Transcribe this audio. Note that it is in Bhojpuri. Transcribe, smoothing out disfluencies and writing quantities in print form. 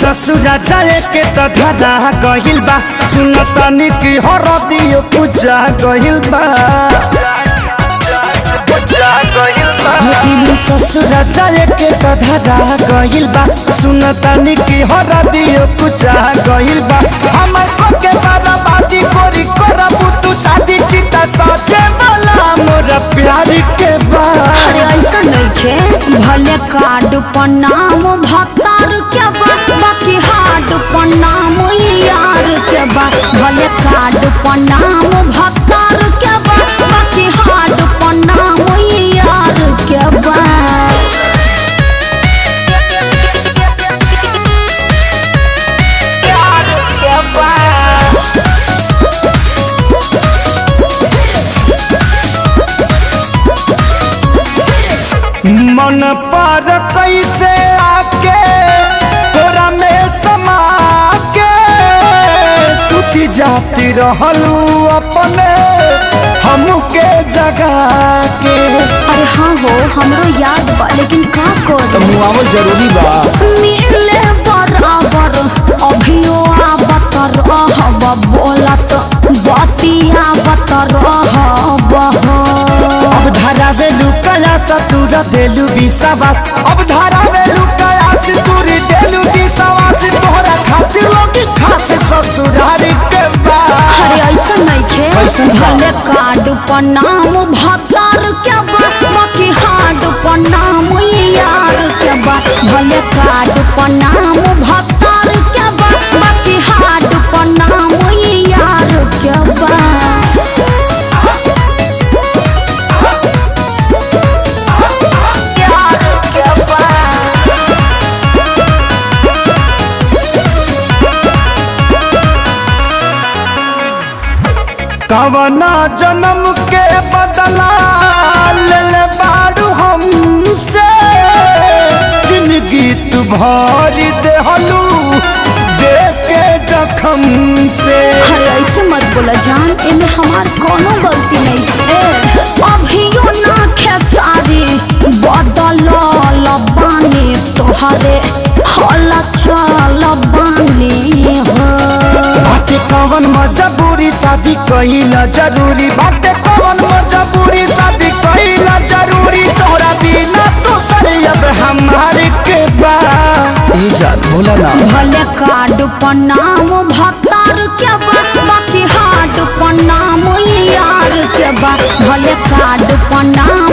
ससुरा जाए के तो धरा गहिल बा। सुन तनी की हरदियो पूजा गहिल बा। ससुरा जाए के तो धरा गहिल बा। सुन तनी की हरदियो पूजा गहिल बा। हमर को के बर्बादी कोरी करबू तू शादी चिता सचे वाला मोर प्यार के बा। अरे ऐसा नइखे भले कार्ड पर नाम भतार के बा बाकी हार्ड पर नाम यार के बा। भले कार्ड पर नाम भतार के बा बाकी हार्ड पर नाम यार के बा। मन पर कैसे आके तोरा में समा के सुती जाती रहलू अपने हमके जगा के। अरे हाँ हो हमरो याद बा लेकिन का कर मुआवल जरूरी बा। मिले बराबर अभियो आवत रहब बोलत बतिया आवत रहब। अब धारा वेलू कया सतुर देलू विश्वास। अब धारा वेलू कया सतुर देलू विश्वास। तोहरा खातिर लोग खास ससुराल के बा। अरे ऐसा नइखे भले कार्ड पर नाम भतार के बा बाकी हार्ड पर नाम यार के बा। भले कार्ड पर नाम भतार के बा बाकी हार्ड पर नाम यार के बा। कवना जन्म के बदला ले ले बारू हमसे। जिंदगी तू भरी देहलू देके जखम से। अरे ऐसे मत बोला जान इनमें हमार कोनो गलती नहीं है। अभियो ना खेसारी बदल बानी तोहरे हल चल बानी हो। बाटे कवन मजबूरी शादी कइला जरूरी। बाटे कवन मजबूरी शादी कइला जरूरी। तोहरा बिना तो अब हमारे के बा। ए जान बोला ना भले कार्ड पर नाम भतार के बा बाकी हार्ड पर नाम यार के बा। भले कार्ड पर नाम